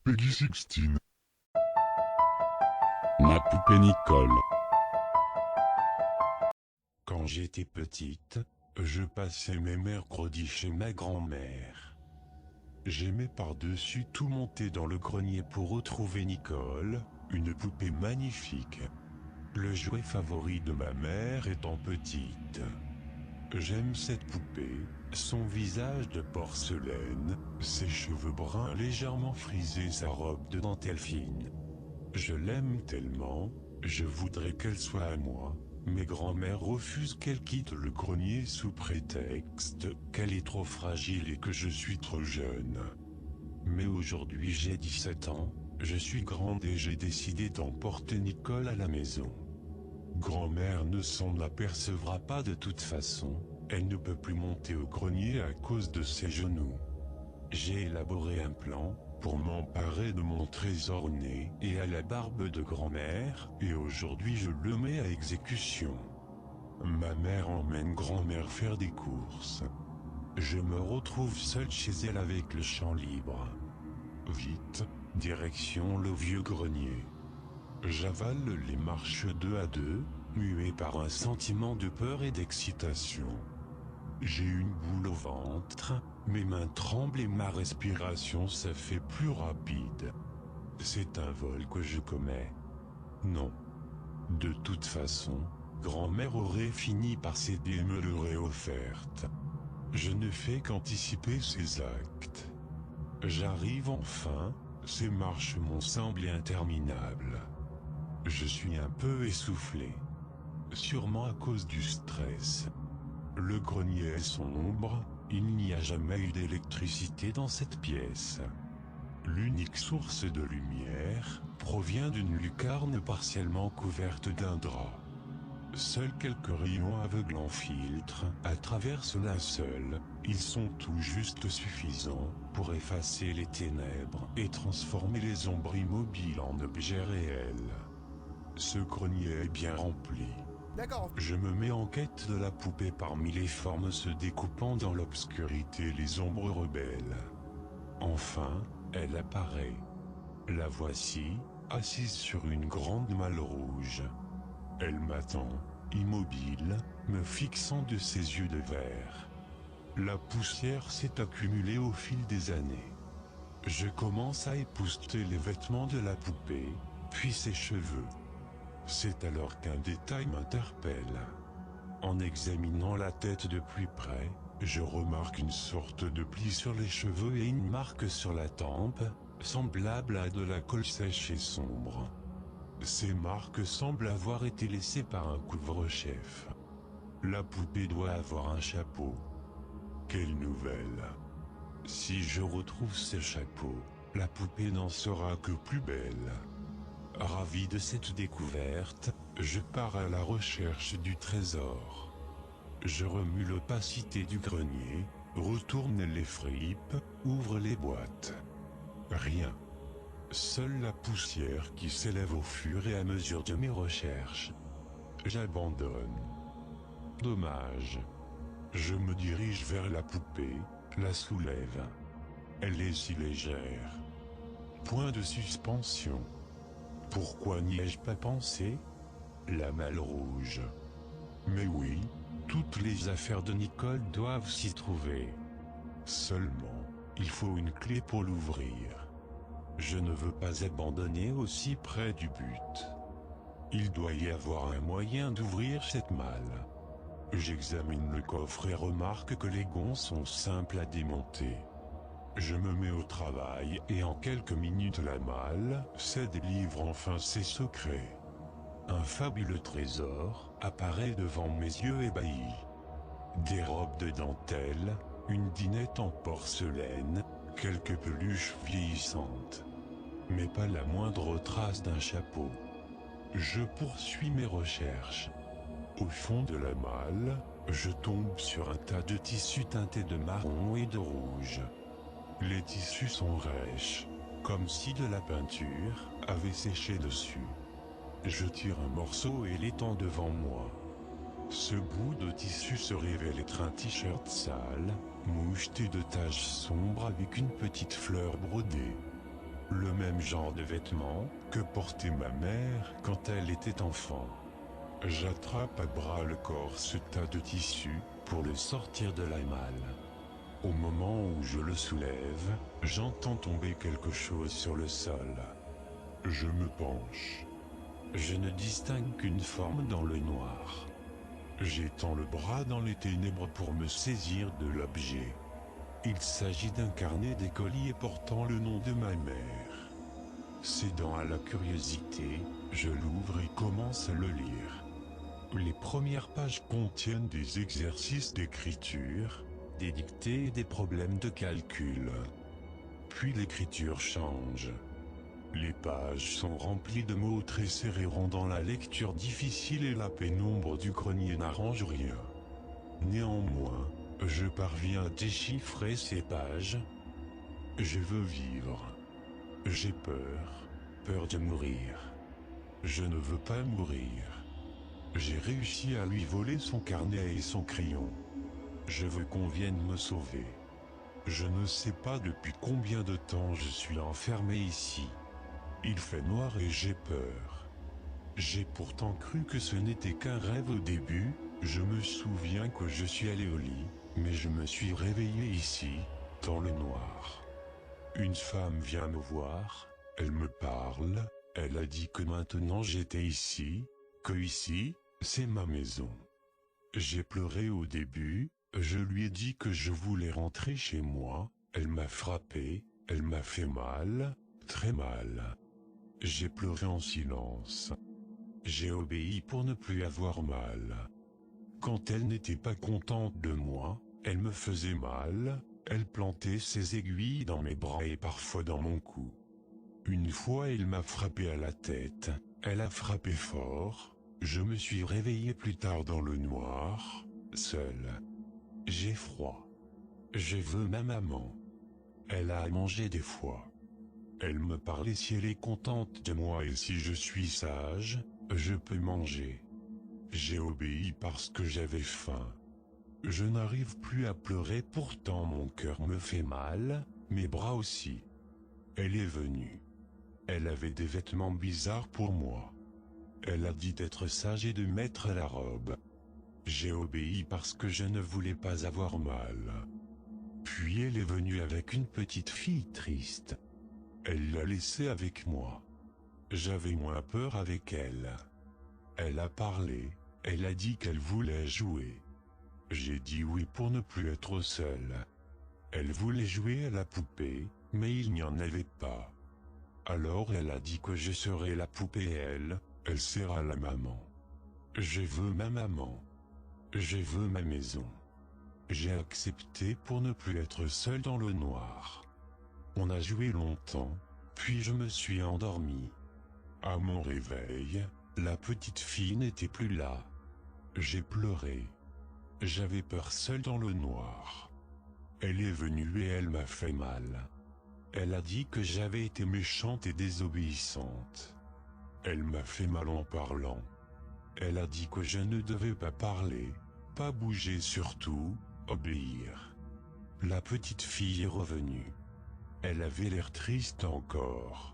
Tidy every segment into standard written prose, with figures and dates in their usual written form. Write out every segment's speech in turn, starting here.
Peggy 16. Ma poupée Nicole. Quand j'étais petite, je passais mes mercredis chez ma grand-mère. J'aimais par-dessus tout monter dans le grenier pour retrouver Nicole, une poupée magnifique. Le jouet favori de ma mère étant petite. J'aime cette poupée, son visage de porcelaine, ses cheveux bruns légèrement frisés, sa robe de dentelle fine. Je l'aime tellement, je voudrais qu'elle soit à moi. Mes grands-mères refusent qu'elle quitte le grenier sous prétexte qu'elle est trop fragile et que je suis trop jeune. Mais aujourd'hui j'ai 17 ans, je suis grande et j'ai décidé d'emporter Nicole à la maison. Grand-mère ne s'en apercevra pas de toute façon, elle ne peut plus monter au grenier à cause de ses genoux. J'ai élaboré un plan pour m'emparer de mon trésor au nez et à la barbe de grand-mère, et aujourd'hui je le mets à exécution. Ma mère emmène grand-mère faire des courses. Je me retrouve seul chez elle avec le champ libre. Vite, direction le vieux grenier. J'avale les marches deux à deux, muet par un sentiment de peur et d'excitation. J'ai une boule au ventre, mes mains tremblent et ma respiration se fait plus rapide. C'est un vol que je commets. Non. De toute façon, grand-mère aurait fini par céder et me l'aurait offerte. Je ne fais qu'anticiper ses actes. J'arrive enfin, ces marches m'ont semblé interminables. Je suis un peu essoufflé. Sûrement à cause du stress. Le grenier est sombre, il n'y a jamais eu d'électricité dans cette pièce. L'unique source de lumière provient d'une lucarne partiellement couverte d'un drap. Seuls quelques rayons aveuglants filtrent à travers ce linceul, ils sont tout juste suffisants pour effacer les ténèbres et transformer les ombres immobiles en objets réels. Ce grenier est bien rempli. D'accord. Je me mets en quête de la poupée parmi les formes se découpant dans l'obscurité et les ombres rebelles. Enfin, elle apparaît. La voici, assise sur une grande malle rouge. Elle m'attend, immobile, me fixant de ses yeux de verre. La poussière s'est accumulée au fil des années. Je commence à épousseter les vêtements de la poupée, puis ses cheveux. C'est alors qu'un détail m'interpelle. En examinant la tête de plus près, je remarque une sorte de pli sur les cheveux et une marque sur la tempe, semblable à de la colle sèche et sombre. Ces marques semblent avoir été laissées par un couvre-chef. La poupée doit avoir un chapeau. Quelle nouvelle! Si je retrouve ce chapeau, la poupée n'en sera que plus belle. Ravi de cette découverte, je pars à la recherche du trésor. Je remue l'opacité du grenier, retourne les fripes, ouvre les boîtes. Rien. Seule la poussière qui s'élève au fur et à mesure de mes recherches. J'abandonne. Dommage. Je me dirige vers la poupée, la soulève. Elle est si légère. Point de suspension. Pourquoi n'y ai-je pas pensé? La malle rouge. Mais oui, toutes les affaires de Nicole doivent s'y trouver. Seulement, il faut une clé pour l'ouvrir. Je ne veux pas abandonner aussi près du but. Il doit y avoir un moyen d'ouvrir cette malle. J'examine le coffre et remarque que les gonds sont simples à démonter. Je me mets au travail et en quelques minutes la malle se délivre enfin ses secrets. Un fabuleux trésor apparaît devant mes yeux ébahis. Des robes de dentelle, une dinette en porcelaine, quelques peluches vieillissantes. Mais pas la moindre trace d'un chapeau. Je poursuis mes recherches. Au fond de la malle, je tombe sur un tas de tissus teintés de marron et de rouge. Les tissus sont rêches, comme si de la peinture avait séché dessus. Je tire un morceau et l'étends devant moi. Ce bout de tissu se révèle être un t-shirt sale, moucheté de taches sombres avec une petite fleur brodée. Le même genre de vêtements que portait ma mère quand elle était enfant. J'attrape à bras le corps ce tas de tissu pour le sortir de la malle. Au moment où je le soulève, j'entends tomber quelque chose sur le sol. Je me penche. Je ne distingue qu'une forme dans le noir. J'étends le bras dans les ténèbres pour me saisir de l'objet. Il s'agit d'un carnet d'écolier portant le nom de ma mère. Cédant à la curiosité, je l'ouvre et commence à le lire. Les premières pages contiennent des exercices d'écriture, des dictées et des problèmes de calcul. Puis l'écriture change. Les pages sont remplies de mots très serrés rendant la lecture difficile et la pénombre du grenier n'arrange rien. Néanmoins, je parviens à déchiffrer ces pages. Je veux vivre. J'ai peur de mourir. Je ne veux pas mourir. J'ai réussi à lui voler son carnet et son crayon. Je veux qu'on vienne me sauver. Je ne sais pas depuis combien de temps je suis enfermé ici. Il fait noir et j'ai peur. J'ai pourtant cru que ce n'était qu'un rêve au début. Je me souviens que je suis allé au lit, mais je me suis réveillé ici, dans le noir. Une femme vient me voir, elle me parle, elle a dit que maintenant j'étais ici, que ici, c'est ma maison. J'ai pleuré au début, je lui ai dit que je voulais rentrer chez moi, elle m'a frappé, elle m'a fait mal, très mal. J'ai pleuré en silence. J'ai obéi pour ne plus avoir mal. Quand elle n'était pas contente de moi, elle me faisait mal, elle plantait ses aiguilles dans mes bras et parfois dans mon cou. Une fois elle m'a frappé à la tête, elle a frappé fort. Je me suis réveillé plus tard dans le noir, seul. J'ai froid. Je veux ma maman. Elle a à manger des fois. Elle me parlait si elle est contente de moi et si je suis sage, je peux manger. J'ai obéi parce que j'avais faim. Je n'arrive plus à pleurer pourtant mon cœur me fait mal, mes bras aussi. Elle est venue. Elle avait des vêtements bizarres pour moi. Elle a dit d'être sage et de mettre la robe. J'ai obéi parce que je ne voulais pas avoir mal. Puis elle est venue avec une petite fille triste. Elle l'a laissée avec moi. J'avais moins peur avec elle. Elle a parlé, elle a dit qu'elle voulait jouer. J'ai dit oui pour ne plus être seul. Elle voulait jouer à la poupée, mais il n'y en avait pas. Alors elle a dit que je serais la poupée et elle sera la maman. Je veux ma maman. Je veux ma maison. J'ai accepté pour ne plus être seul dans le noir. On a joué longtemps, puis je me suis endormi. À mon réveil, la petite fille n'était plus là. J'ai pleuré. J'avais peur seul dans le noir. Elle est venue et elle m'a fait mal. Elle a dit que j'avais été méchante et désobéissante. Elle m'a fait mal en parlant. Elle a dit que je ne devais pas parler, pas bouger surtout, obéir. La petite fille est revenue. Elle avait l'air triste encore.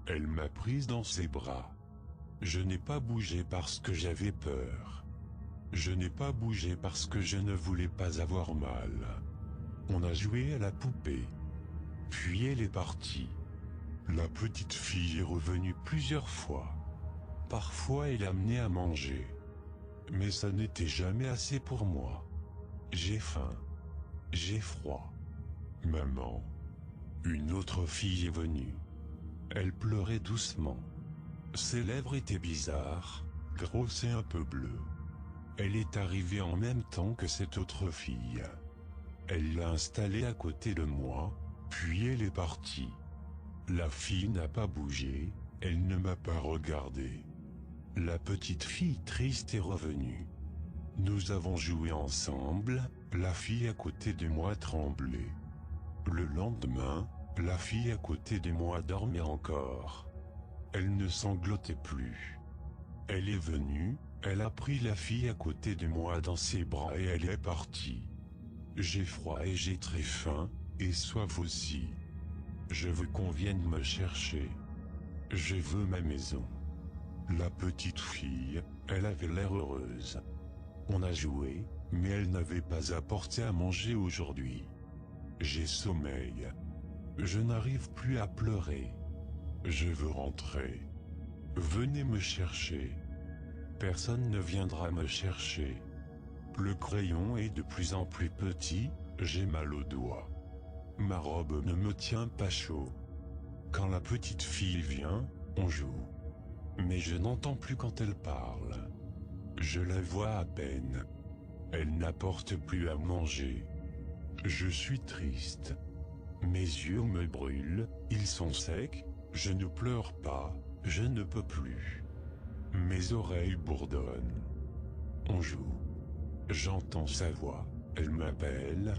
Elle m'a prise dans ses bras. Je n'ai pas bougé parce que j'avais peur. Je n'ai pas bougé parce que je ne voulais pas avoir mal. On a joué à la poupée. Puis elle est partie. La petite fille est revenue plusieurs fois. Parfois elle amenait à manger. Mais ça n'était jamais assez pour moi. J'ai faim. J'ai froid. Maman. Une autre fille est venue. Elle pleurait doucement. Ses lèvres étaient bizarres, grosses et un peu bleues. Elle est arrivée en même temps que cette autre fille. Elle l'a installée à côté de moi, puis elle est partie. La fille n'a pas bougé, elle ne m'a pas regardé. La petite fille triste est revenue. Nous avons joué ensemble, la fille à côté de moi tremblait. Le lendemain, la fille à côté de moi dormait encore. Elle ne sanglotait plus. Elle est venue, elle a pris la fille à côté de moi dans ses bras et elle est partie. J'ai froid et j'ai très faim, et soif aussi. Je veux qu'on vienne me chercher. Je veux ma maison. La petite fille, elle avait l'air heureuse. On a joué, mais elle n'avait pas apporté à manger aujourd'hui. J'ai sommeil. Je n'arrive plus à pleurer. Je veux rentrer. Venez me chercher. Personne ne viendra me chercher. Le crayon est de plus en plus petit, j'ai mal aux doigts. Ma robe ne me tient pas chaud. Quand la petite fille vient, on joue. Mais je n'entends plus quand elle parle. Je la vois à peine. Elle n'apporte plus à manger. Je suis triste. Mes yeux me brûlent, ils sont secs, je ne pleure pas, je ne peux plus. Mes oreilles bourdonnent. On joue. J'entends sa voix, elle m'appelle.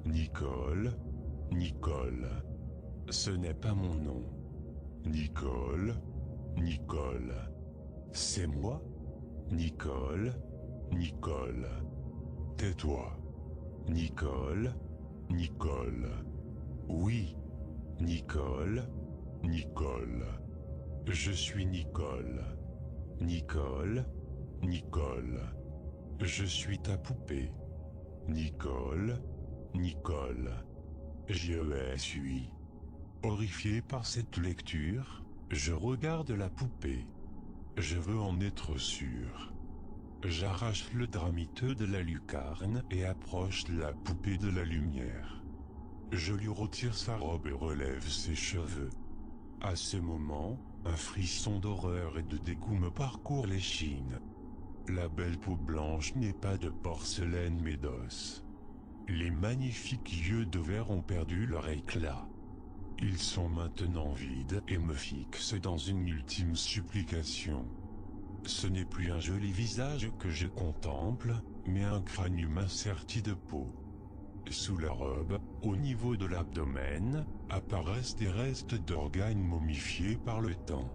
Nicole, Nicole. Ce n'est pas mon nom. Nicole, Nicole. C'est moi? Nicole, Nicole. Tais-toi. Nicole, Nicole. Oui. Nicole, Nicole. Je suis Nicole. Nicole, Nicole. Je suis ta poupée. Nicole, Nicole. Je suis. Horrifié par cette lecture, je regarde la poupée. Je veux en être sûr. J'arrache le drap miteux de la lucarne et approche la poupée de la lumière. Je lui retire sa robe et relève ses cheveux. À ce moment, un frisson d'horreur et de dégoût me parcourt l'échine. La belle peau blanche n'est pas de porcelaine mais d'os. Les magnifiques yeux de verre ont perdu leur éclat. Ils sont maintenant vides et me fixent dans une ultime supplication. Ce n'est plus un joli visage que je contemple, mais un crâne humain serti de peau. Sous la robe, au niveau de l'abdomen, apparaissent des restes d'organes momifiés par le temps.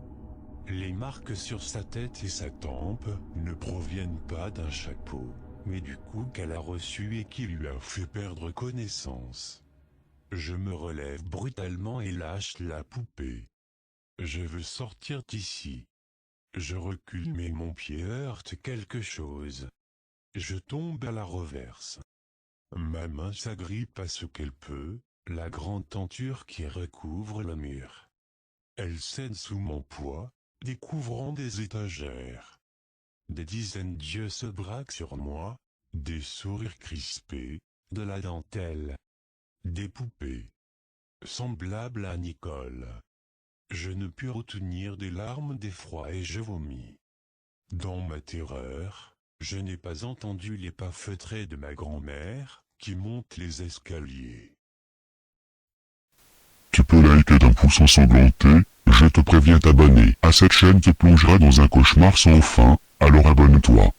Les marques sur sa tête et sa tempe ne proviennent pas d'un chapeau, mais du coup qu'elle a reçu et qui lui a fait perdre connaissance. Je me relève brutalement et lâche la poupée. Je veux sortir d'ici. Je recule mais mon pied heurte quelque chose. Je tombe à la reverse. Ma main s'agrippe à ce qu'elle peut, la grande tenture qui recouvre le mur. Elle cède sous mon poids, découvrant des étagères. Des dizaines d'yeux se braquent sur moi, des sourires crispés, de la dentelle. Des poupées. Semblables à Nicole. Je ne puis retenir des larmes d'effroi et je vomis. Dans ma terreur, je n'ai pas entendu les pas feutrés de ma grand-mère, qui monte les escaliers. Tu peux liker d'un pouce ensanglanté, je te préviens t'abonner à cette chaîne te plongera dans un cauchemar sans fin, alors abonne-toi.